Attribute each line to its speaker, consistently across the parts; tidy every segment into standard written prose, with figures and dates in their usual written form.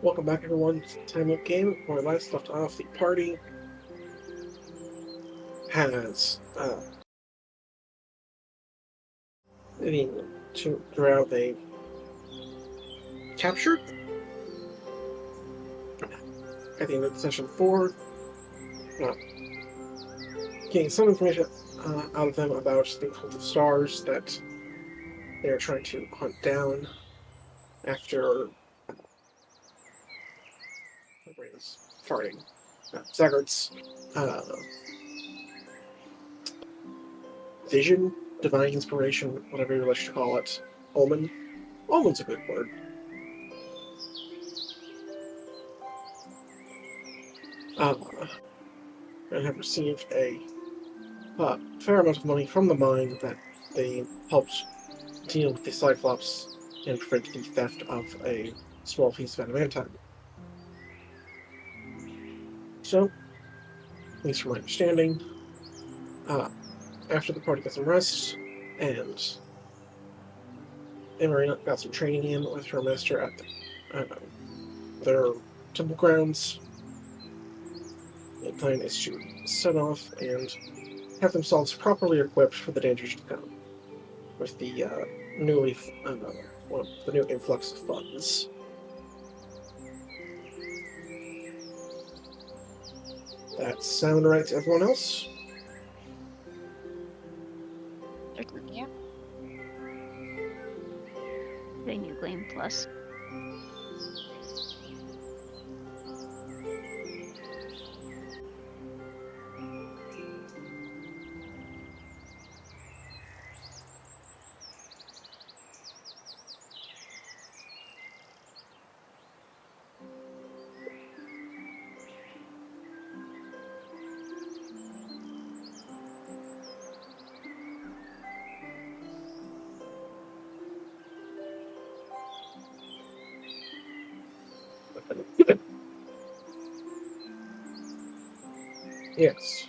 Speaker 1: Welcome back, everyone, to the Time Loop game. Where last left off, the party has the drow they captured at the end of session 4. Getting some information out of them about the Cult of Stars that they are trying to hunt down after my brain is farting. Zaggart's vision, divine inspiration, whatever you wish to call it. Omen. Omen's a good word. And have received a fair amount of money from the mine that they helped deal with the Cyclops and prevent the theft of a small piece of adamantine. So, at least from my understanding, after the party got some rest, and Emarina got some training in with her master at their temple grounds, the plan is to set off and have themselves properly equipped for the dangers to come, with the the new influx of funds. That sound right to everyone else?
Speaker 2: Certainly, yeah. The new Gleam Plus.
Speaker 1: Yes.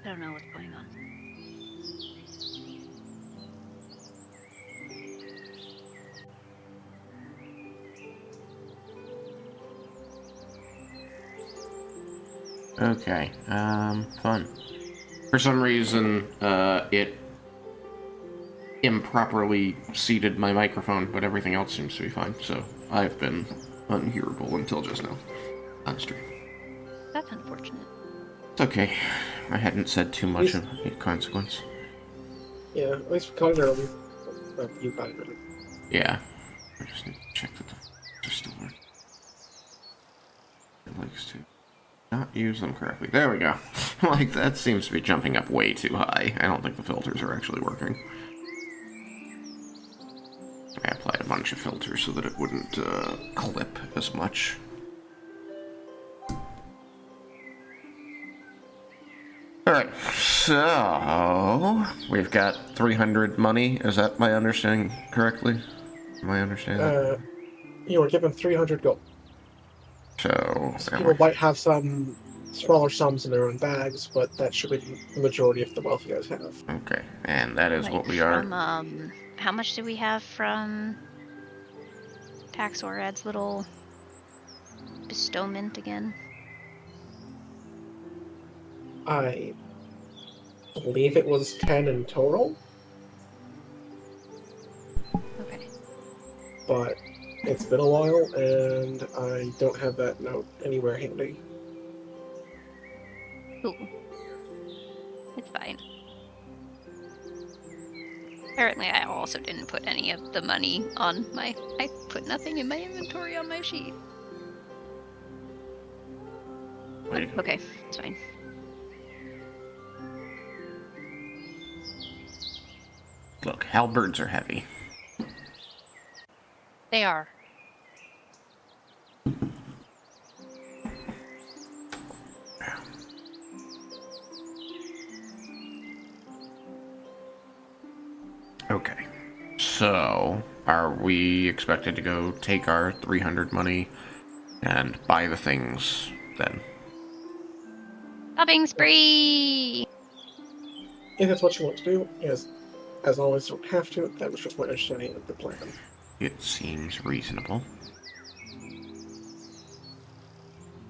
Speaker 2: I don't know what's going on.
Speaker 3: Okay, fun. For some reason, it improperly seated my microphone, but everything else seems to be fine, so I've been unhearable until just now on stream.
Speaker 2: That's unfortunate.
Speaker 3: It's okay. I hadn't said too much of a consequence.
Speaker 1: Yeah, at least we caught it early. You got it early.
Speaker 3: Yeah. I just need to check that the filters are still working. It likes to not use them correctly. There we go. Like, that seems to be jumping up way too high. I don't think the filters are actually working. I applied a bunch of filters so that it wouldn't clip as much. Alright, so we've got 300 money. Is that my understanding correctly? Am I understanding?
Speaker 1: You were given 300 gold.
Speaker 3: So
Speaker 1: people might have some smaller sums in their own bags, but that should be the majority of the wealth you guys have.
Speaker 3: Okay, and that is
Speaker 2: Like
Speaker 3: what we are.
Speaker 2: How much do we have from Paxorad's little bestowment again?
Speaker 1: I believe it was 10 in total.
Speaker 2: Okay.
Speaker 1: But it's been a while, and I don't have that note anywhere handy.
Speaker 2: Cool. It's fine. Apparently, I also didn't put any of the money on my... I put nothing in my inventory on my sheet.
Speaker 3: Wait.
Speaker 2: Okay, it's fine.
Speaker 3: Look, halberds are heavy.
Speaker 2: They are.
Speaker 3: Okay. So, are we expected to go take our 300 money and buy the things then?
Speaker 2: Shopping spree!
Speaker 1: If that's what you want to do, yes, as always, you don't have to. That was just my understanding of the plan.
Speaker 3: It seems reasonable.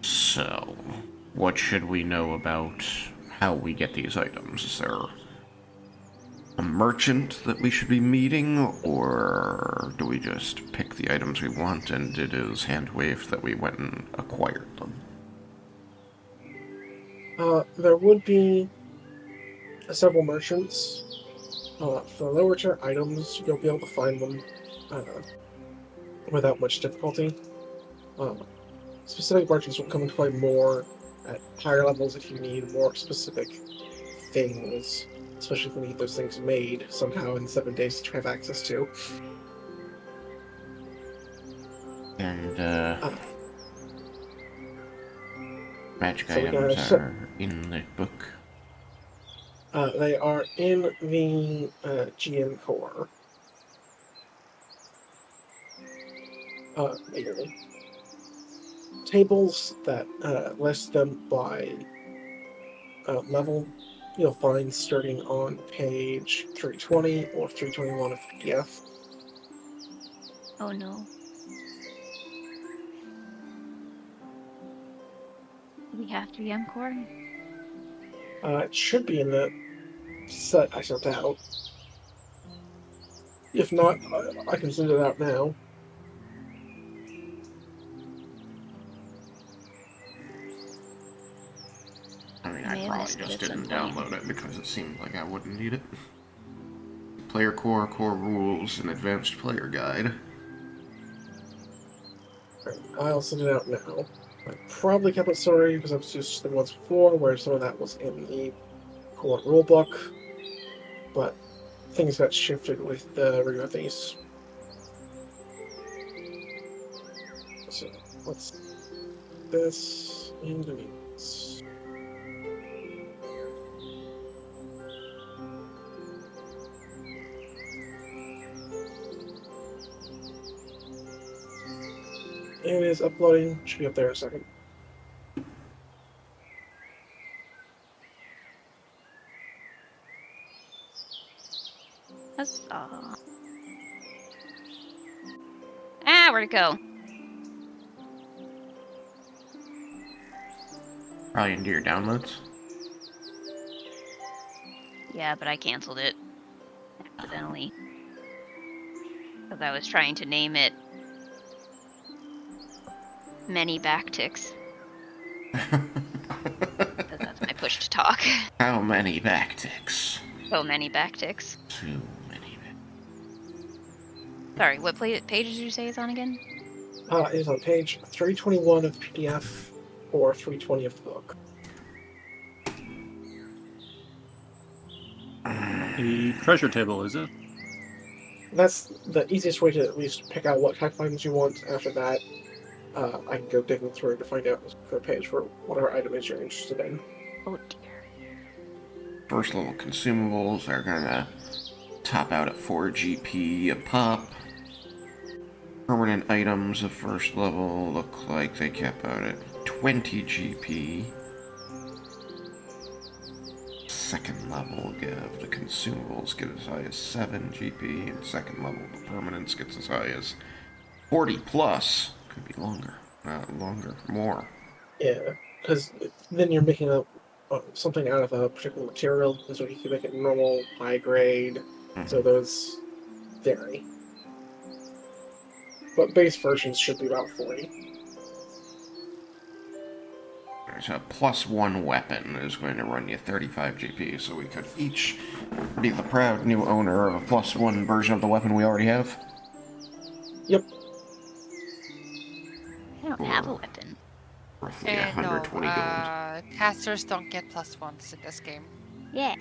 Speaker 3: So, what should we know about how we get these items? Is there a merchant that we should be meeting, or do we just pick the items we want and it is hand-waved that we went and acquired them?
Speaker 1: There would be several merchants. For lower tier items, you'll be able to find them without much difficulty. Specific merchants will come into play more at higher levels if you need more specific things, especially if you need those things made somehow in 7 days to have access to.
Speaker 3: And, magic
Speaker 1: So we
Speaker 3: items
Speaker 1: got
Speaker 3: are in the book.
Speaker 1: They are in the GM core. Mainly. Tables that list them by level, you'll find starting on page 320 or 321 of PDF.
Speaker 2: Oh no. Do we have 3M core?
Speaker 1: It should be in the set I sent out. If not, I can send it out now.
Speaker 3: I mean,
Speaker 2: I
Speaker 3: I
Speaker 2: may have
Speaker 3: probably
Speaker 2: missed it
Speaker 3: just
Speaker 2: at some
Speaker 3: didn't
Speaker 2: point.
Speaker 3: download it because it seemed like I wouldn't need it. Player core, core rules, and advanced player guide.
Speaker 1: I'll send it out now. I probably kept it sorry because I was just the ones before where some of that was in the core rulebook, but things got shifted with the review of these. So what's this? Ingredients. It is uploading. Should be up there in a second.
Speaker 2: Huzzah. Ah, where'd it go?
Speaker 3: Probably into your downloads.
Speaker 2: Yeah, but I canceled it accidentally. Because I was trying to name it Many Backticks. Because that's my push to talk.
Speaker 3: How many backticks?
Speaker 2: So many backticks.
Speaker 3: Too many.
Speaker 2: Sorry, what page did you say it's on again?
Speaker 1: It is on page 321 of the PDF or 320 of the book.
Speaker 4: A treasure table, is it?
Speaker 1: That's the easiest way to at least pick out what type of items you want. After that, I can go digging through to find out the page for whatever item is you're interested in.
Speaker 2: Oh dear.
Speaker 3: First level consumables are gonna top out at 4 GP a pop. Permanent items of first level look like they cap out at 20 GP. Second level give the consumables get as high as 7 GP, and second level the permanence gets as high as 40 plus. Could be longer, more.
Speaker 1: Yeah, because then you're making something out of a particular material, and so you can make it normal, high grade. So those vary. But base versions should be about 40.
Speaker 3: So a +1 weapon is going to run you 35 GP, so we could each be the proud new owner of a +1 version of the weapon we already have.
Speaker 1: Yep.
Speaker 2: I don't have a weapon.
Speaker 3: Roughly 120 gold.
Speaker 5: Casters don't get +1s in this game.
Speaker 2: Yeah.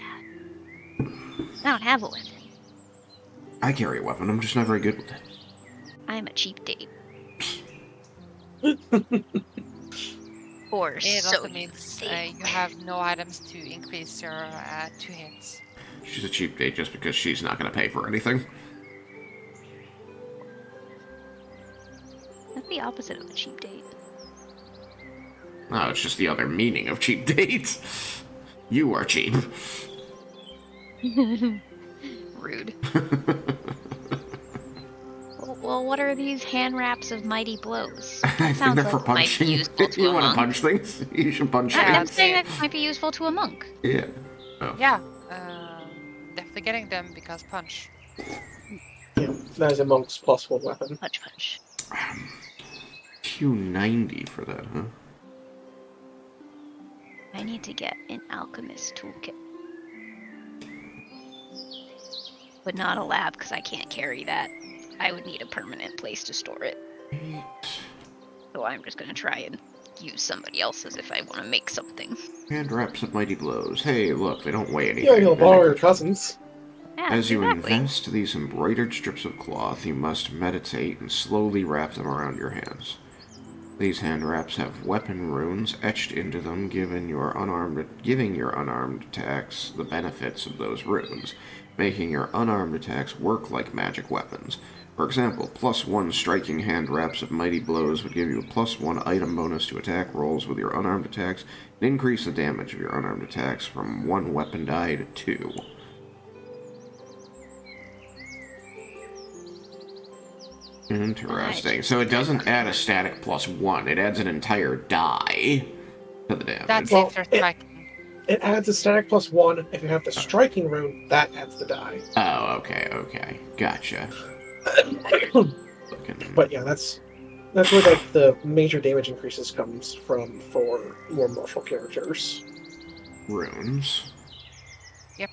Speaker 2: I don't have a weapon.
Speaker 3: I carry a weapon, I'm just not very good with it.
Speaker 2: I'm a cheap date. Or
Speaker 5: It
Speaker 2: so
Speaker 5: also
Speaker 2: you
Speaker 5: means
Speaker 2: say.
Speaker 5: you have no items to increase your 2 hits.
Speaker 3: She's a cheap date just because she's not going to pay for anything.
Speaker 2: That's the opposite of a cheap date.
Speaker 3: No, it's just the other meaning of cheap dates. You are cheap.
Speaker 2: Rude. Well, what are these hand wraps of mighty blows?
Speaker 3: I think
Speaker 2: Sounds
Speaker 3: they're
Speaker 2: like
Speaker 3: for
Speaker 2: it might be
Speaker 3: punching.
Speaker 2: useful to
Speaker 3: You
Speaker 2: a
Speaker 3: want to
Speaker 2: monk.
Speaker 3: punch things? You should punch
Speaker 5: Yeah,
Speaker 2: I'm
Speaker 3: things.
Speaker 2: saying that might be useful to a monk.
Speaker 3: Yeah. Oh.
Speaker 5: Yeah. Definitely getting them because punch.
Speaker 1: Yeah, that is a monk's plus one weapon.
Speaker 2: Punch, punch.
Speaker 3: Q90 for that, huh?
Speaker 2: I need to get an alchemist toolkit. But not a lab because I can't carry that. I would need a permanent place to store it. So I'm just going to try and use somebody else's if I want to make something.
Speaker 3: Hand wraps of mighty blows. Hey, look, they don't weigh anything.
Speaker 1: Yeah, you'll borrow your cousin's.
Speaker 2: Yeah,
Speaker 3: As you
Speaker 2: exactly.
Speaker 3: invest these embroidered strips of cloth, you must meditate and slowly wrap them around your hands. These hand wraps have weapon runes etched into them, giving your unarmed attacks the benefits of those runes, making your unarmed attacks work like magic weapons. For example, +1 striking hand wraps of mighty blows would give you a +1 item bonus to attack rolls with your unarmed attacks, and increase the damage of your unarmed attacks from 1 weapon die to 2. Interesting. So it doesn't add a static +1, it adds an entire die to the damage.
Speaker 5: That's
Speaker 1: Well,
Speaker 5: if they're striking.
Speaker 1: It adds a static plus one. If you have the striking rune, that adds the die.
Speaker 3: Oh, okay. Gotcha.
Speaker 1: But yeah, that's where like the major damage increases comes from for more martial characters.
Speaker 3: Runes.
Speaker 5: Yep.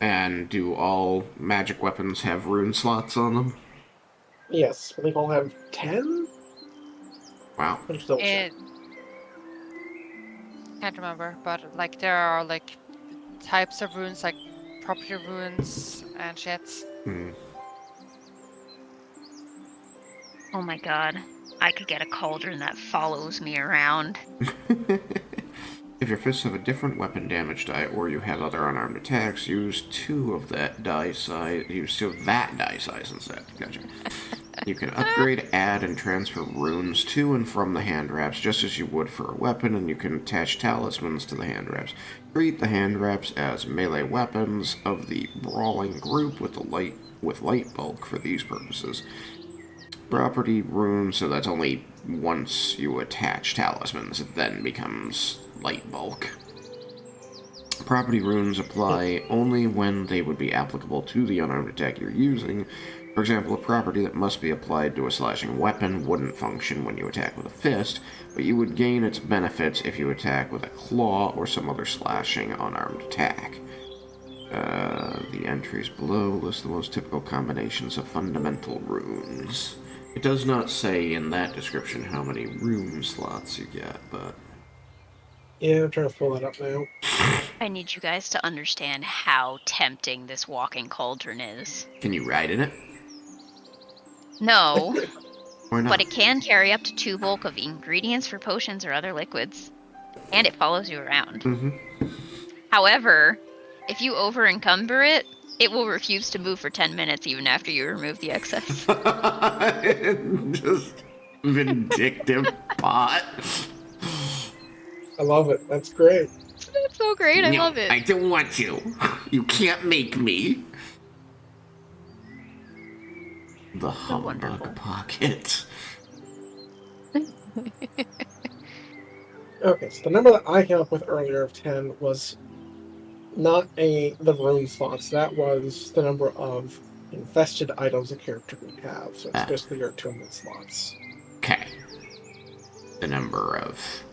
Speaker 3: And do all magic weapons have rune slots on them?
Speaker 1: Yes, I think I'll have 10.
Speaker 3: Wow.
Speaker 1: Let me just double check.
Speaker 5: It can't remember, but like there are like types of runes, like property runes and shit.
Speaker 3: Hmm.
Speaker 2: Oh my god. I could get a cauldron that follows me around.
Speaker 3: If your fists have a different weapon damage die, or you have other unarmed attacks, use 2 of that die size. Use 2 of that die size instead. Gotcha. You can upgrade, add, and transfer runes to and from the hand wraps, just as you would for a weapon, and you can attach talismans to the hand wraps. Treat the hand wraps as melee weapons of the brawling group with light bulk for these purposes. Property runes, so that's only once you attach talismans, it then becomes light bulk. Property runes apply only when they would be applicable to the unarmed attack you're using. For example, a property that must be applied to a slashing weapon wouldn't function when you attack with a fist, but you would gain its benefits if you attack with a claw or some other slashing unarmed attack. The entries below list the most typical combinations of fundamental runes. It does not say in that description how many rune slots you get, but...
Speaker 1: Yeah, I'm trying to pull that up now.
Speaker 2: I need you guys to understand how tempting this walking cauldron is.
Speaker 3: Can you ride in it?
Speaker 2: No,
Speaker 3: Why not?
Speaker 2: but it can carry up to 2 bulk of ingredients for potions or other liquids. And it follows you around.
Speaker 3: Mm-hmm.
Speaker 2: However, if you over-encumber it, it will refuse to move for 10 minutes even after you remove the excess.
Speaker 3: Just vindictive pot.
Speaker 1: I love it. That's great.
Speaker 2: That's so great, I
Speaker 3: No,
Speaker 2: love it.
Speaker 3: I don't want to. You can't make me. The humbug
Speaker 2: wonderful.
Speaker 3: pocket.
Speaker 1: Okay, so the number that I came up with earlier of 10 was not the rune slots. That was the number of invested items a character could have. So it's basically your attunement slots.
Speaker 3: Okay. The number of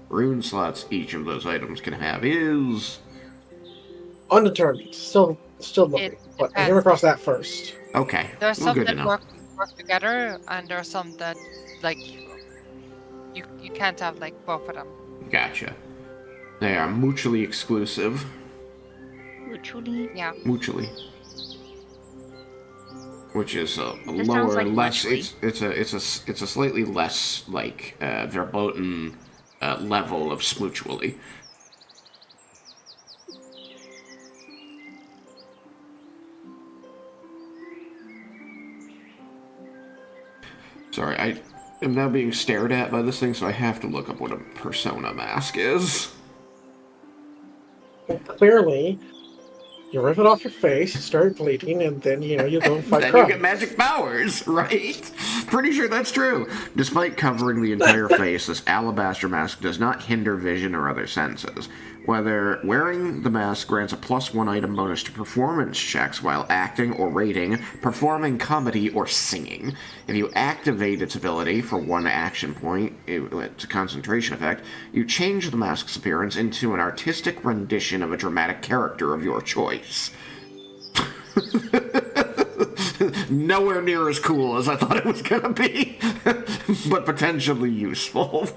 Speaker 3: rune slots each of those items can have is...
Speaker 1: Undetermined. Still looking.
Speaker 5: It
Speaker 1: But I came across that first.
Speaker 3: Okay.
Speaker 5: There are
Speaker 3: well,
Speaker 5: some
Speaker 3: good
Speaker 5: that
Speaker 3: to know.
Speaker 5: work together, and there are some that like you can't have like both of them.
Speaker 3: Gotcha. They are mutually exclusive.
Speaker 2: Literally.
Speaker 5: Yeah.
Speaker 3: Mutually. Which is a
Speaker 2: This
Speaker 3: lower,
Speaker 2: sounds like
Speaker 3: less.
Speaker 2: mutually.
Speaker 3: It's a slightly less like verboten level of smoochually. Sorry, I am now being stared at by this thing, so I have to look up what a persona mask is.
Speaker 1: Well, clearly, you rip it off your face, you start bleeding, and then, you go and fight
Speaker 3: Then
Speaker 1: crime.
Speaker 3: you get magic powers, right? Pretty sure that's true. Despite covering the entire face, this alabaster mask does not hinder vision or other senses. Whether wearing the mask grants a +1 item bonus to performance checks while acting or rating, performing comedy, or singing. If you activate its ability for 1 action point, it's a concentration effect, you change the mask's appearance into an artistic rendition of a dramatic character of your choice. Nowhere near as cool as I thought it was gonna be, but potentially useful.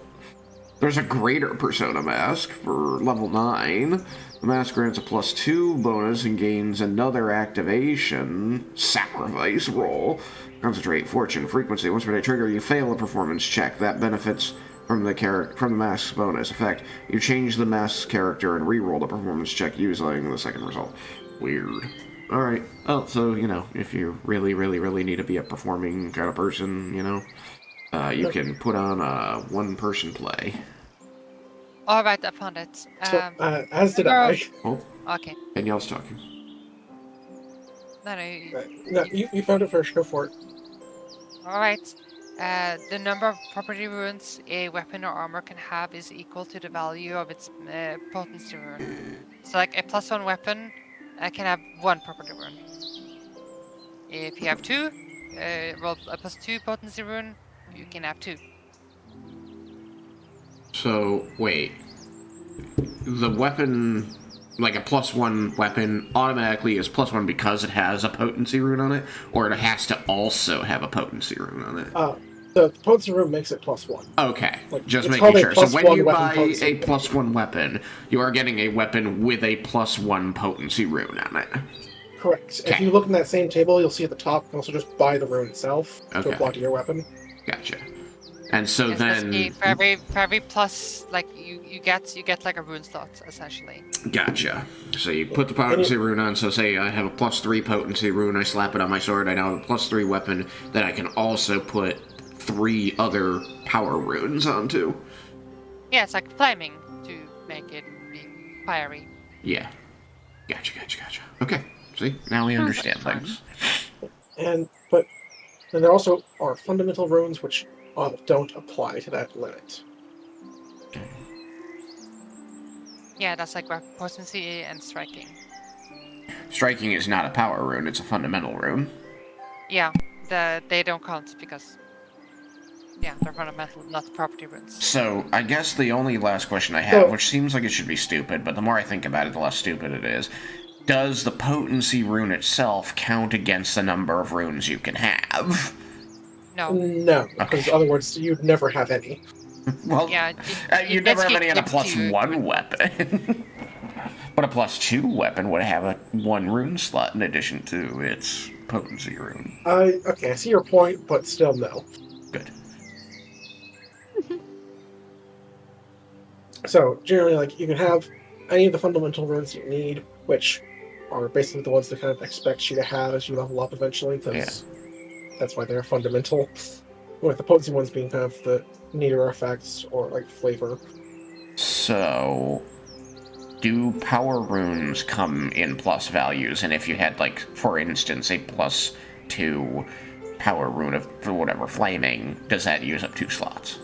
Speaker 3: There's a greater persona mask for level 9. The mask grants a +2 bonus and gains another activation, sacrifice roll. Concentrate, fortune, frequency. Once per day trigger, you fail a performance check. That benefits from the mask's bonus effect. You change the mask's character and re-roll the performance check using the second result. Weird. Alright. Oh, so, if you really, really, really need to be a performing kind of person, you can put on a one-person play.
Speaker 5: Alright, I found it.
Speaker 1: So, as did I.
Speaker 3: Oh,
Speaker 5: Okay.
Speaker 3: Danielle's talking.
Speaker 5: No.
Speaker 1: No, you found it first, go for it.
Speaker 5: Alright. The number of property runes a weapon or armor can have is equal to the value of its potency rune. So, like, a +1 weapon can have 1 property rune. If you have 2, roll a +2 potency rune, you can have 2.
Speaker 3: So, wait. The weapon, like a +1 weapon, automatically is +1 because it has a potency rune on it? Or it has to also have a potency rune on it?
Speaker 1: The potency rune makes it +1.
Speaker 3: Okay,
Speaker 1: Like,
Speaker 3: just
Speaker 1: it's
Speaker 3: making
Speaker 1: called a
Speaker 3: sure. So when
Speaker 1: +1
Speaker 3: you
Speaker 1: weapon
Speaker 3: buy
Speaker 1: potency
Speaker 3: a
Speaker 1: rune.
Speaker 3: +1 weapon, you are getting a weapon with a +1 potency rune on it.
Speaker 1: Correct. If
Speaker 3: Okay.
Speaker 1: you look in that same table, you'll see at the top, you can also just buy the rune itself
Speaker 3: Okay.
Speaker 1: to apply to your weapon.
Speaker 3: Gotcha. And so
Speaker 5: Yes,
Speaker 3: then...
Speaker 5: basically, for every plus, like, you get like a rune slot, essentially.
Speaker 3: Gotcha. So you put the potency rune on, so say I have a +3 potency rune, I slap it on my sword, I now have a +3 weapon that I can also put 3 other power runes onto.
Speaker 5: Yeah, it's like flaming to make it be fiery.
Speaker 3: Yeah. Gotcha. Okay, see? Now we understand
Speaker 2: fun.
Speaker 3: things.
Speaker 1: But there also are fundamental runes which don't apply to that limit.
Speaker 5: Yeah, that's like potency and striking.
Speaker 3: Striking is not a power rune, it's a fundamental rune.
Speaker 5: Yeah, they don't count because, yeah, they're fundamental, not property runes.
Speaker 3: So, I guess the only last question I have,
Speaker 1: So-
Speaker 3: which seems like it should be stupid, but the more I think about it, the less stupid it is. Does the potency rune itself count against the number of runes you can have?
Speaker 5: No.
Speaker 1: No, because in other words, you'd never have any.
Speaker 3: Well,
Speaker 5: Yeah,
Speaker 3: you'd never have any on a
Speaker 5: gives you-
Speaker 3: +1 weapon. But a +2 weapon would have a 1 rune slot in addition to its potency rune.
Speaker 1: Okay, I see your point, but still no.
Speaker 3: Good.
Speaker 1: So, generally, like, you can have any of the fundamental runes you need, which are basically the ones that kind of expect you to have as you level up eventually, because that's why they're fundamental. With the potency ones being kind of the neater effects or, like, flavor.
Speaker 3: So, do power runes come in plus values? And if you had, like, for instance, a +2 power rune of whatever, flaming, does that use up 2 slots?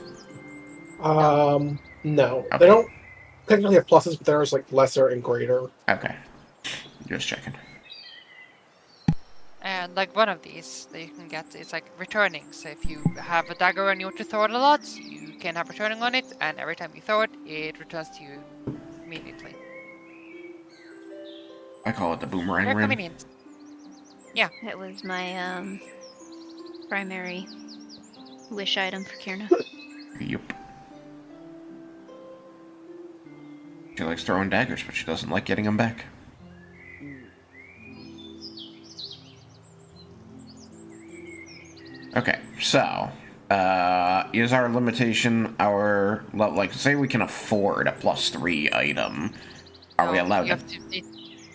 Speaker 1: No.
Speaker 3: Okay.
Speaker 1: They don't technically have pluses, but there's, like, lesser and greater.
Speaker 3: Okay. Just checking.
Speaker 5: And like one of these that you can get is like returning. So if you have a dagger and you want to throw it a lot, you can have returning on it, and every time you throw it, it returns to you immediately.
Speaker 3: I call it the boomerang
Speaker 5: Very
Speaker 3: rune.
Speaker 5: convenient.
Speaker 2: That was my primary wish item for Kierna.
Speaker 3: Yep. She likes throwing daggers, but she doesn't like getting them back. Okay, so, is our limitation our, like, say we can afford a +3 item, are we
Speaker 5: No,
Speaker 3: allowed
Speaker 5: you
Speaker 3: to?
Speaker 5: have to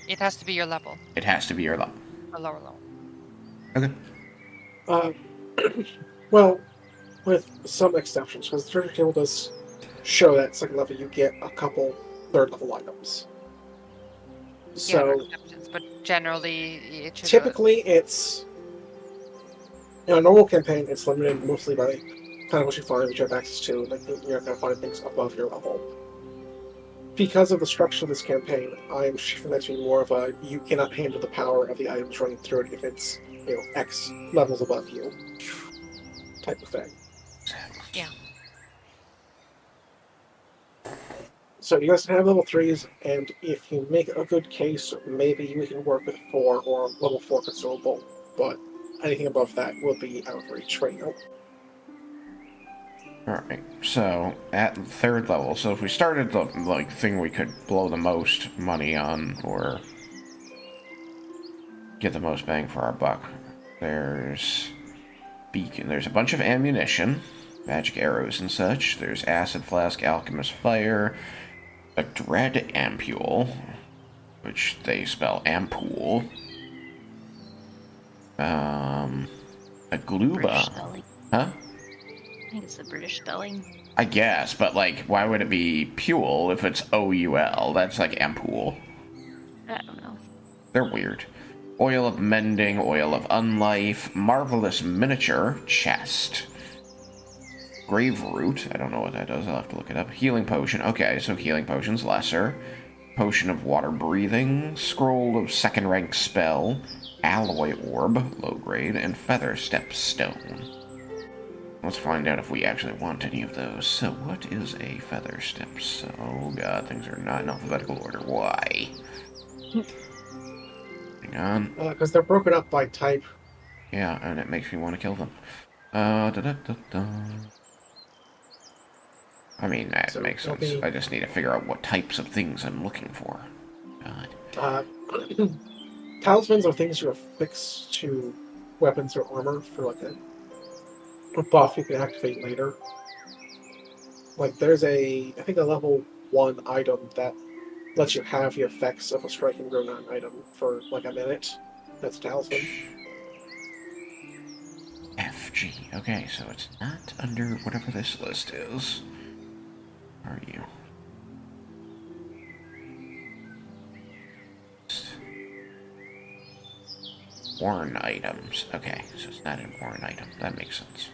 Speaker 5: it has to be your level,
Speaker 3: It has to be your level.
Speaker 5: a lower level.
Speaker 3: Okay.
Speaker 1: Well, with some exceptions, because the treasure table does show that second level you get a couple third level items.
Speaker 5: Yeah, no
Speaker 1: So
Speaker 5: exceptions, but generally it should.
Speaker 1: typically it's in a normal campaign it's limited mostly by kind of what you find, what you have access to, like you're not going to find things above your level. Because of the structure of this campaign, I'm shifting that to be more of a you cannot handle the power of the items running through it if it's, you know, X levels above you type of thing.
Speaker 5: Yeah.
Speaker 1: So you guys can have level 3s, and if you make a good case, maybe we can work with 4 or level 4 consumable, but anything above that will be out of reach right now.
Speaker 3: Alright, so at third level, so if we started the like thing we could blow the most money on or get the most bang for our buck, there's beacon, there's a bunch of ammunition, magic arrows and such, there's acid flask, alchemist fire, a dread ampule, which they spell ampoule, a
Speaker 2: British
Speaker 3: gluba,
Speaker 2: spelling.
Speaker 3: huh?
Speaker 2: I think it's the British spelling.
Speaker 3: I guess, but like, why would it be Puel if it's O-U-L? That's like ampoule.
Speaker 2: I don't know.
Speaker 3: They're weird. Oil of mending, oil of unlife, marvelous miniature chest. Grave root, I don't know what that does, I'll have to look it up. Healing potion, okay, so healing potion's lesser. Potion of water breathing, scroll of second rank spell, alloy orb, low grade, and feather step stone. Let's find out if we actually want any of those. So what is a feather step? Oh god, things are not in alphabetical order. Why? Hang on.
Speaker 1: Because they're broken up by type.
Speaker 3: Yeah, and it makes me want to kill them. Da-da-da-da. I mean, that
Speaker 1: So
Speaker 3: makes
Speaker 1: it'll
Speaker 3: sense.
Speaker 1: be-
Speaker 3: I just need to figure out what types of things I'm looking for. God.
Speaker 1: Talismans are things you affix to weapons or armor for like a buff you can activate later. Like there's I think a level 1 item that lets you have the effects of a striking Ronin item for like a minute. That's a talisman.
Speaker 3: FG. Okay, so it's not under whatever this list is. Where are you? Worn items. Okay, so it's not a worn item. That makes sense.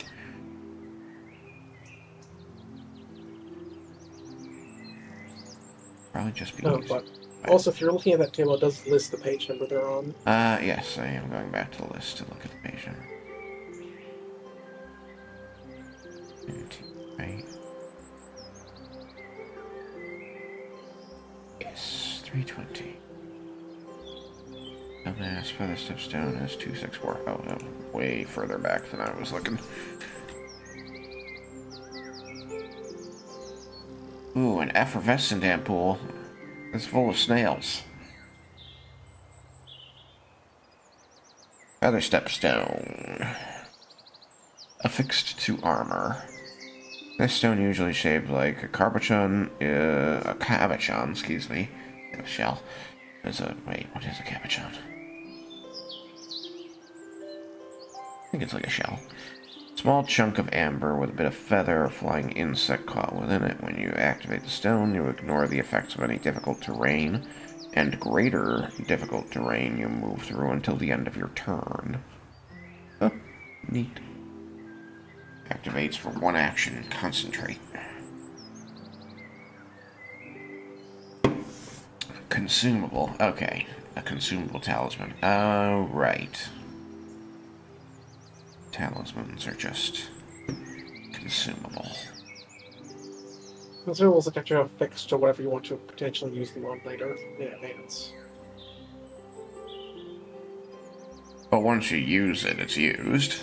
Speaker 3: Probably just be
Speaker 1: No,
Speaker 3: used.
Speaker 1: but also if you're looking at that table, it does list the page number they're on.
Speaker 3: Yes, I am going back to the list to look at the page number. Right. Yes, 320. Dumbass feather step stone is 264. Oh, no, way further back than I was looking. Ooh, an effervescent ampoule. It's full of snails. Feather step stone. Affixed to armor. This stone usually shaped like a cabochon, excuse me. A shell. Wait, what is a cabochon? I think it's like a shell. Small chunk of amber with a bit of feather or flying insect caught within it. When you activate the stone, you ignore the effects of any difficult terrain, and greater difficult terrain you move through until the end of your turn. Oh, neat. Activates for one action. Concentrate. Consumable. Okay. A consumable talisman. Oh, right. Talismans are just consumable.
Speaker 1: Consumables that you're affixed to whatever you want to potentially use them on later in advance.
Speaker 3: But once you use it, it's used.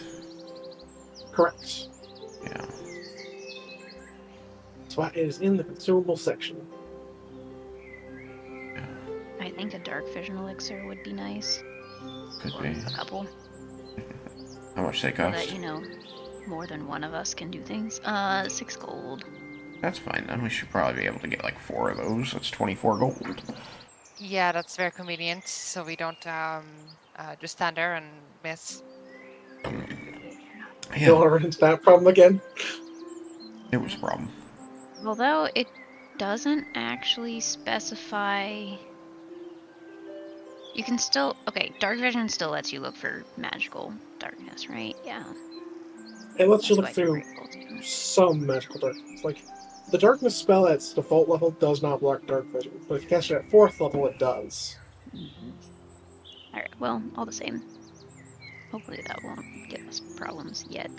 Speaker 1: Correct.
Speaker 3: Yeah.
Speaker 1: That's why it is in the consumable section.
Speaker 2: I think a dark vision elixir would be nice.
Speaker 3: Could
Speaker 2: Or
Speaker 3: be.
Speaker 2: a couple.
Speaker 3: How much they
Speaker 2: So
Speaker 3: cost?
Speaker 2: that, you know, more than one of us can do things. 6 gold.
Speaker 3: That's fine then. We should probably be able to get like 4 of those. That's 24 gold.
Speaker 5: Yeah, that's very convenient, so we don't just stand there and miss.
Speaker 1: You don't want to run into that problem again.
Speaker 3: It was a problem.
Speaker 2: Although it doesn't actually specify. You can still. Okay, dark vision still lets you look for magical darkness, right? Yeah.
Speaker 1: It lets you
Speaker 2: So
Speaker 1: look
Speaker 2: I can
Speaker 1: through
Speaker 2: rifle too.
Speaker 1: some magical darkness. Like, the darkness spell at its default level does not block dark vision, but if you cast it at 4th level, it does.
Speaker 2: Alright, well, all the same. Hopefully that won't give us problems yet.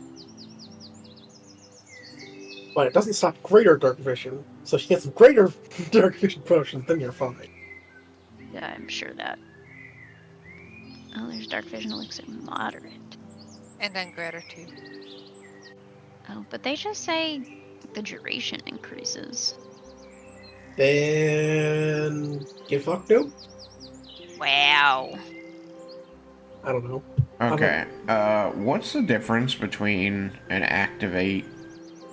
Speaker 1: But it doesn't stop greater dark vision, so if you get some greater dark vision potions, then you're fine.
Speaker 2: Yeah, I'm sure that. Oh, there's dark vision elixir moderate.
Speaker 5: And then greater too.
Speaker 2: Oh, but they just say the duration increases.
Speaker 1: Then you fuck no?
Speaker 2: Wow.
Speaker 1: I don't know.
Speaker 3: Okay, what's the difference between an activate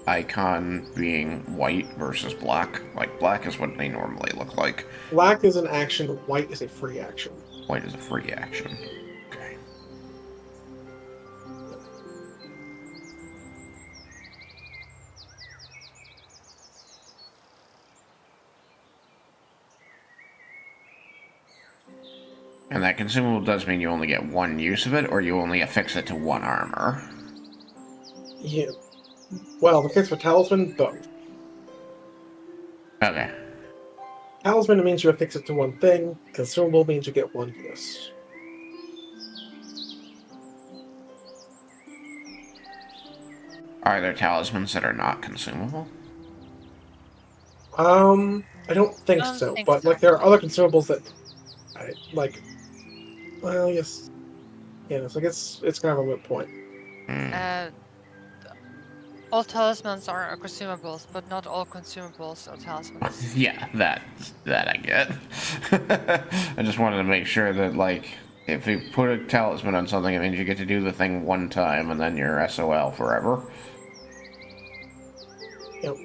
Speaker 3: icon being white versus black? Like, black is what they normally look like.
Speaker 1: Black is an action, white is a free action.
Speaker 3: White is a free action. Okay. And that consumable does mean you only get one use of it, or you only affix it to one armor?
Speaker 1: Yeah. Well, the case for Talisman, both.
Speaker 3: Okay.
Speaker 1: Talisman means you affix it to one thing, consumable means you get one use.
Speaker 3: Are there talismans that are not consumable?
Speaker 1: I don't think
Speaker 5: Don't
Speaker 1: so,
Speaker 5: think
Speaker 1: but
Speaker 5: so.
Speaker 1: like there are other consumables that, like, well, yes, yeah. So I guess it's kind of a moot point.
Speaker 3: Hmm.
Speaker 5: All talismans are consumables, but not all consumables are talismans.
Speaker 3: Yeah, that I get. I just wanted to make sure that, like, if you put a talisman on something, it means you get to do the thing one time, and then you're SOL forever.
Speaker 1: Yep.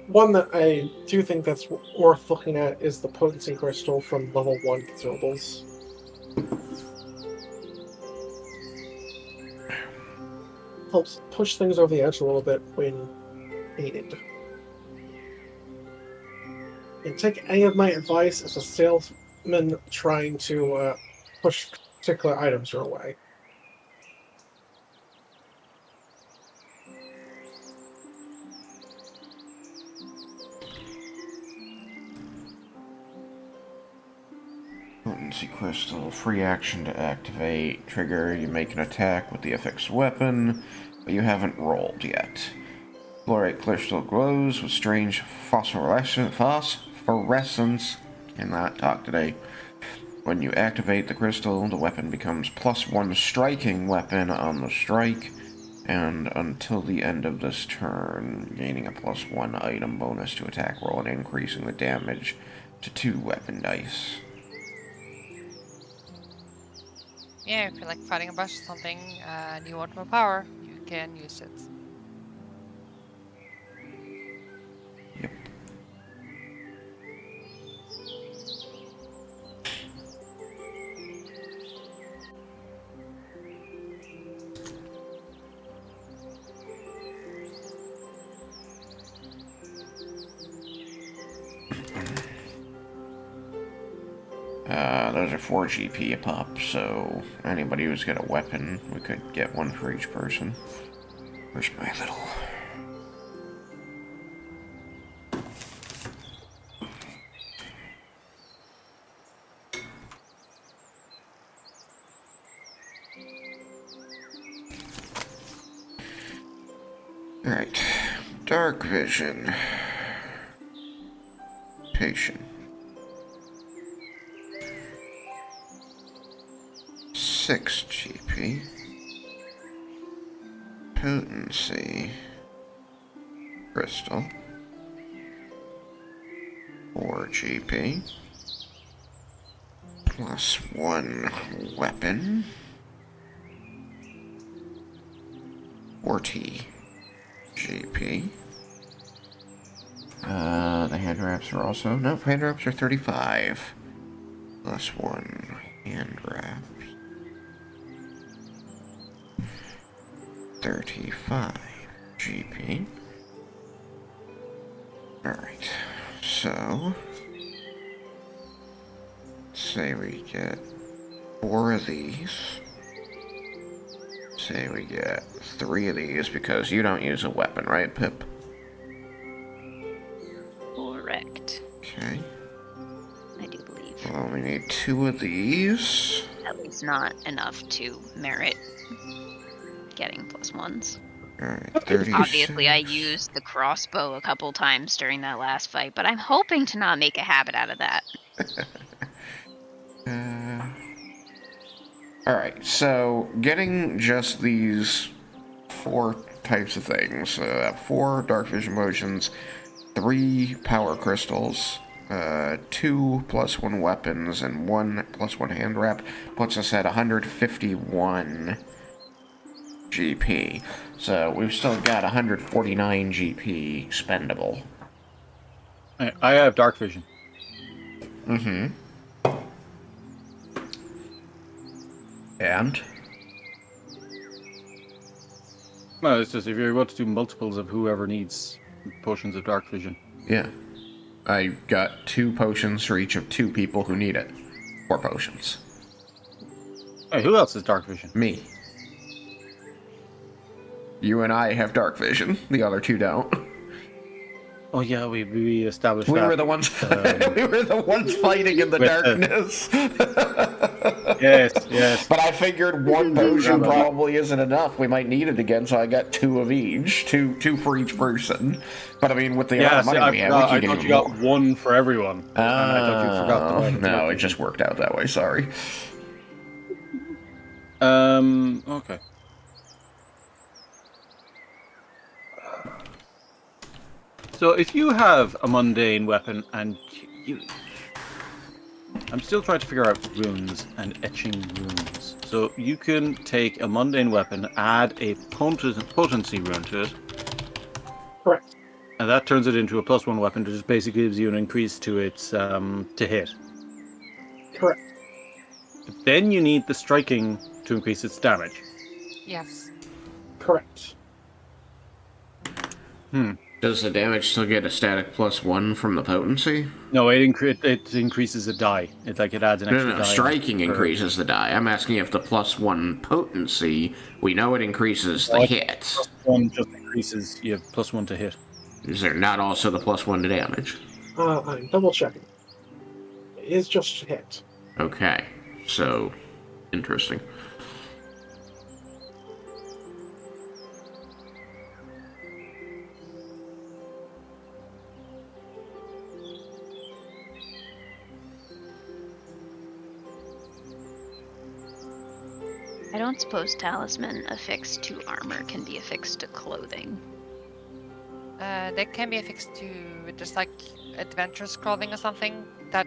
Speaker 1: One that I do think that's worth looking at is the potency crystal from level 1 consumables. Helps push things over the edge a little bit when needed. And take any of my advice as a salesman trying to push particular items your way.
Speaker 3: Potency crystal, free action to activate. Trigger, you make an attack with the affixed weapon, but you haven't rolled yet. Fluorite crystal glows with strange phosphorescence. Cannot talk today. When you activate the crystal, the weapon becomes +1 striking weapon on the strike, and until the end of this turn, gaining a +1 item bonus to attack roll and increasing the damage to 2 weapon dice.
Speaker 5: Yeah, if you're like fighting a boss or something and you want more power, you can use it.
Speaker 3: Yep. Those are 4 GP a pop, so anybody who's got a weapon, we could get one for each person. Where's my little... Alright. Dark vision. Patient. 6 GP. Potency. Crystal. 4 GP. +1 weapon. 40 GP. The hand wraps are also... Nope, hand wraps are 35. +1 Hand wrap. 35 GP. Alright, so say we get 4 of these. Say we get 3 of these because you don't use a weapon, right, Pip?
Speaker 2: Correct.
Speaker 3: Okay.
Speaker 2: I do believe.
Speaker 3: Well, we need 2 of these.
Speaker 2: At least not enough to merit getting +1s.
Speaker 3: Alright,
Speaker 1: Okay.
Speaker 3: 36.
Speaker 2: Obviously, I used the crossbow a couple times during that last fight, but I'm hoping to not make a habit out of that.
Speaker 3: Alright, so getting just these 4 types of things, 4 dark vision potions, 3 power crystals, 2 +1 weapons, and 1 +1 hand wrap puts us at 151 GP. So we've still got 149 GP spendable.
Speaker 4: I have dark vision.
Speaker 3: Mm-hmm. And?
Speaker 4: Well, it's just if you're about to do multiples of whoever needs potions of dark vision.
Speaker 3: Yeah. I got 2 potions for each of 2 people who need it. 4 potions.
Speaker 4: Hey, who else has dark vision?
Speaker 3: Me. You and I have dark vision. The other 2 don't.
Speaker 4: Oh yeah, we established
Speaker 3: We
Speaker 4: that.
Speaker 3: were the ones. We were the ones fighting in the
Speaker 4: With
Speaker 3: darkness.
Speaker 4: Yes.
Speaker 3: But I figured 1 potion probably isn't enough. We might need it again, so I got 2 of each, two for each person. But I mean, with the amount of money we have, we
Speaker 4: I
Speaker 3: can get
Speaker 4: thought
Speaker 3: even
Speaker 4: you got
Speaker 3: more.
Speaker 4: 1 for everyone. And I thought you forgot to buy the
Speaker 3: No,
Speaker 4: dark
Speaker 3: it
Speaker 4: vision.
Speaker 3: just worked out that way. Sorry.
Speaker 4: Okay. So if you have a mundane weapon and you... I'm still trying to figure out runes and etching runes. So you can take a mundane weapon, add a potency rune to it,
Speaker 1: Correct.
Speaker 4: and that turns it into a +1 weapon that just basically gives you an increase to its to hit.
Speaker 1: Correct.
Speaker 4: But then you need the striking to increase its damage.
Speaker 5: Yes.
Speaker 1: Correct.
Speaker 3: Does the damage still get a static +1 from the potency?
Speaker 4: No, it increases a die. It adds an extra
Speaker 3: No,
Speaker 4: die.
Speaker 3: striking
Speaker 4: per-
Speaker 3: increases the die. I'm asking if the +1 potency, we know it increases the hit.
Speaker 4: +1 just increases. You have +1 to hit.
Speaker 3: Is there not also the +1 to damage?
Speaker 1: I'm double checking. It is just a hit.
Speaker 3: Okay, so interesting.
Speaker 2: I don't suppose talisman affixed to armor can be affixed to clothing.
Speaker 5: They can be affixed to just like adventurous clothing or something that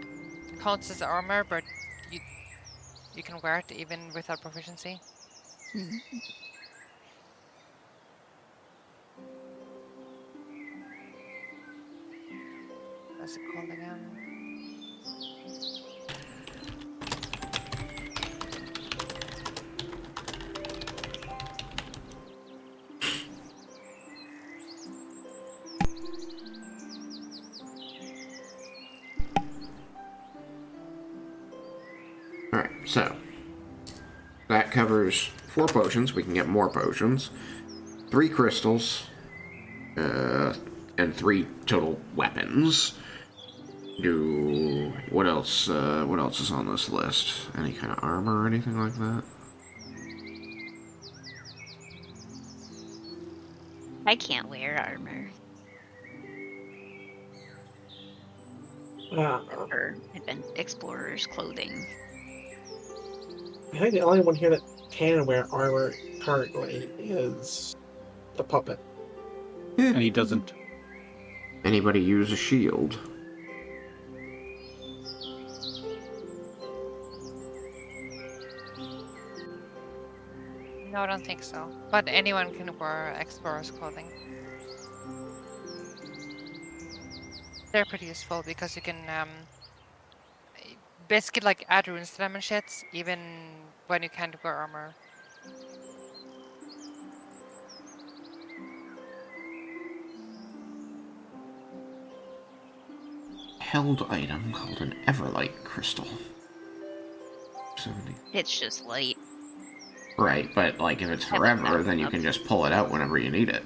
Speaker 5: counts as armor, but you can wear it even without proficiency. What's it called again?
Speaker 3: Alright, so that covers 4 potions. We can get more potions. 3 crystals. And 3 total weapons. What else is on this list? Any kind of armor or anything like that?
Speaker 2: I can't wear armor or explorer's clothing.
Speaker 1: I think the only one here that can wear armor currently is the puppet.
Speaker 4: And he doesn't.
Speaker 3: Anybody use a shield?
Speaker 5: No, I don't think so. But anyone can wear explorer's clothing. They're pretty useful because you can basically like add runes to them and shit, even when you can't wear armor.
Speaker 3: Held item called an Everlight Crystal. 70.
Speaker 2: It's just light.
Speaker 3: Right, but like if it's
Speaker 2: Haven't
Speaker 3: forever,
Speaker 2: found
Speaker 3: then you
Speaker 2: enough.
Speaker 3: can just pull it out whenever you need it.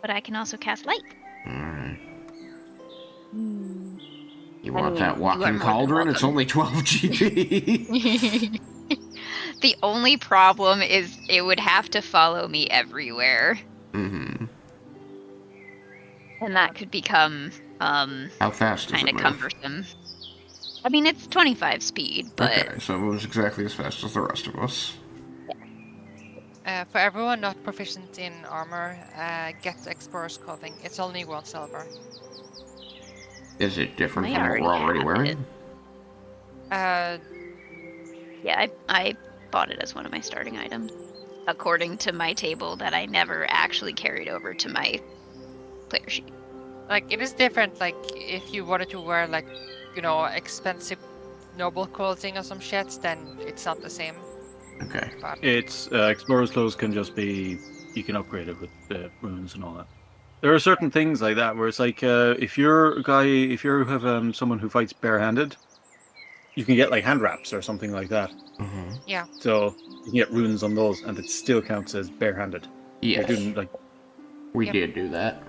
Speaker 2: But I can also cast light.
Speaker 3: Alright.
Speaker 2: Hmm.
Speaker 3: You
Speaker 2: I
Speaker 3: want
Speaker 2: mean,
Speaker 3: that
Speaker 2: you are more
Speaker 3: walking
Speaker 2: than
Speaker 3: cauldron? It's
Speaker 2: welcome.
Speaker 3: only 12 GB.
Speaker 2: The only problem is it would have to follow me everywhere.
Speaker 3: Mm-hmm.
Speaker 2: And that could become
Speaker 3: How fast does
Speaker 2: kind
Speaker 3: it
Speaker 2: of
Speaker 3: move?
Speaker 2: cumbersome. I mean, it's 25 speed, but
Speaker 3: Okay, so it moves exactly as fast as the rest of us.
Speaker 5: For everyone not proficient in armor, get Explorer's Clothing. It's only 1 silver.
Speaker 3: Is it different
Speaker 2: I
Speaker 3: from what
Speaker 2: already
Speaker 3: we're already
Speaker 2: have
Speaker 3: wearing?
Speaker 2: yeah, I bought it as one of my starting items. According to my table that I never actually carried over to my player sheet.
Speaker 5: Like, it is different, like, if you wanted to wear, like, you know, expensive noble clothing or some shit, then it's not the same.
Speaker 3: Okay.
Speaker 5: But
Speaker 4: It's explorer's clothes can just be you can upgrade it with runes and all that. There are certain things like that where it's like if you have someone who fights barehanded, you can get like hand wraps or something like that.
Speaker 3: Mm-hmm.
Speaker 4: So you can get runes on those, and it still counts as barehanded.
Speaker 3: Yes,
Speaker 4: You're doing like
Speaker 3: we
Speaker 5: Yep.
Speaker 3: did do that.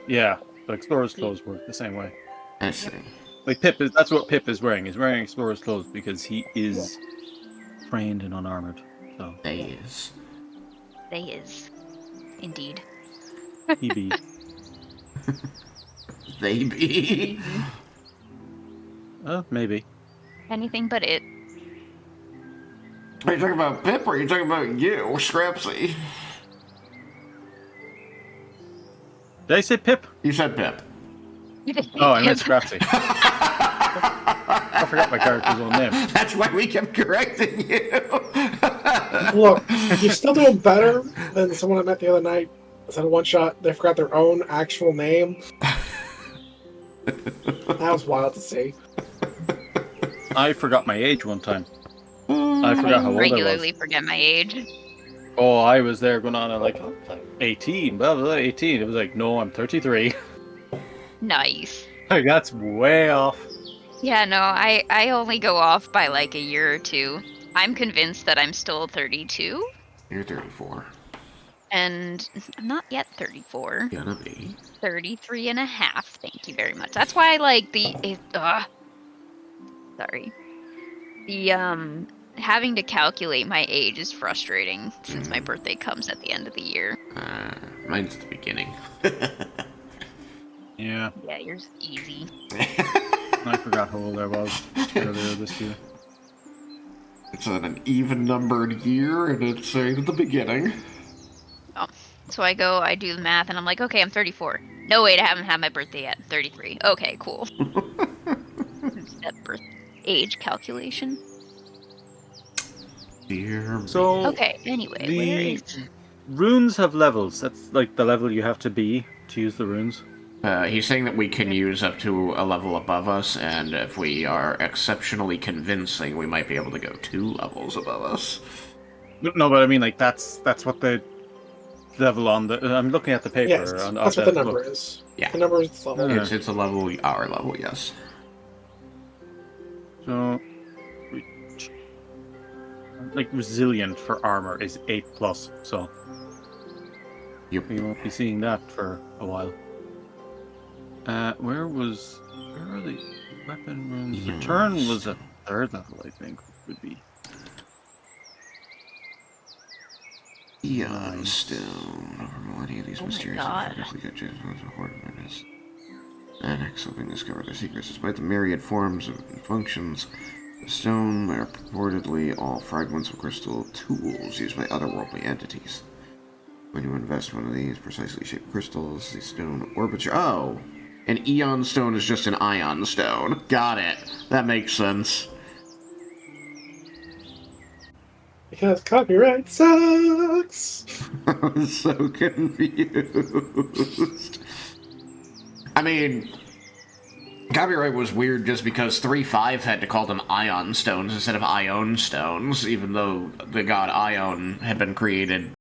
Speaker 4: yeah, but explorer's clothes work the same way.
Speaker 3: I see.
Speaker 4: Like that's what Pip is wearing. He's wearing explorer's clothes because he is trained and unarmored. So
Speaker 3: They is.
Speaker 2: They is. Indeed.
Speaker 4: he be.
Speaker 3: They be.
Speaker 4: Maybe.
Speaker 2: Anything but it.
Speaker 3: Are you talking about Pip or are you talking about you, Scrapsy?
Speaker 4: Did I say Pip?
Speaker 3: You said Pip.
Speaker 4: Oh, I meant Scrapsy. I forgot my character's own name.
Speaker 3: That's why we kept correcting you.
Speaker 1: Look, you're still doing better than someone I met the other night. It's in a one shot. They forgot their own actual name. That was wild to see.
Speaker 4: I forgot my age one time. I forgot how old I
Speaker 2: regularly
Speaker 4: was.
Speaker 2: forget my age.
Speaker 4: Oh, I was there going on at like 18, blah, blah, blah, 18. It was like, no, I'm 33.
Speaker 2: Nice.
Speaker 4: Like, that's way off.
Speaker 2: Yeah, no, I only go off by like a year or two. I'm convinced that I'm still 32,
Speaker 3: You're 34.
Speaker 2: and I'm not yet 34.
Speaker 3: Gonna be.
Speaker 2: 33 and a half. Thank you very much. That's why I like sorry. The having to calculate my age is frustrating since my birthday comes at the end of the year.
Speaker 3: Mine's at the beginning.
Speaker 4: Yeah,
Speaker 2: Yeah, yours easy.
Speaker 4: I forgot how old I was earlier this year.
Speaker 3: It's an even numbered year, and it's at the beginning.
Speaker 2: So I do the math, and I'm like, okay, I'm 34. No, wait, I haven't had my birthday yet. I'm 33. Okay, cool. That birth age calculation.
Speaker 3: Dear.
Speaker 4: So,
Speaker 2: Okay, anyway, where is...
Speaker 4: runes have levels. That's like the level you have to be to use the runes.
Speaker 3: He's saying that we can use up to a level above us, and if we are exceptionally convincing, we might be able to go 2 levels above us.
Speaker 4: No, but I mean, like, that's what the level on the... I'm looking at the paper.
Speaker 1: Yes,
Speaker 4: on
Speaker 1: that's what the
Speaker 4: look.
Speaker 1: number is.
Speaker 3: Yeah.
Speaker 1: The number is the level.
Speaker 4: Yeah.
Speaker 3: It's a level, our level, yes.
Speaker 4: So, like, resilient for armor is 8+, so
Speaker 3: Yep.
Speaker 4: we won't be seeing that for a while. Where are the weapon runes?
Speaker 3: Yes.
Speaker 4: Return was a 3rd level, I think, would be.
Speaker 3: Eon
Speaker 4: Nice.
Speaker 3: Stone. Over millennia, these
Speaker 2: Oh my
Speaker 3: mysterious
Speaker 2: God.
Speaker 3: and previously got changed as a horde of witness. Annex, hoping to discover their secrets. Despite the myriad forms and functions, the stone are purportedly all fragments of crystal tools used by otherworldly entities. When you invest one of these precisely shaped crystals, the stone orbits your... Oh! An Eon Stone is just an Ion Stone. Got it. That makes sense.
Speaker 1: Because copyright sucks.
Speaker 3: I was so confused. I mean, Copyright was weird just because 3.5 had to call them Ion Stones instead of Ion Stones, even though the god Ion had been created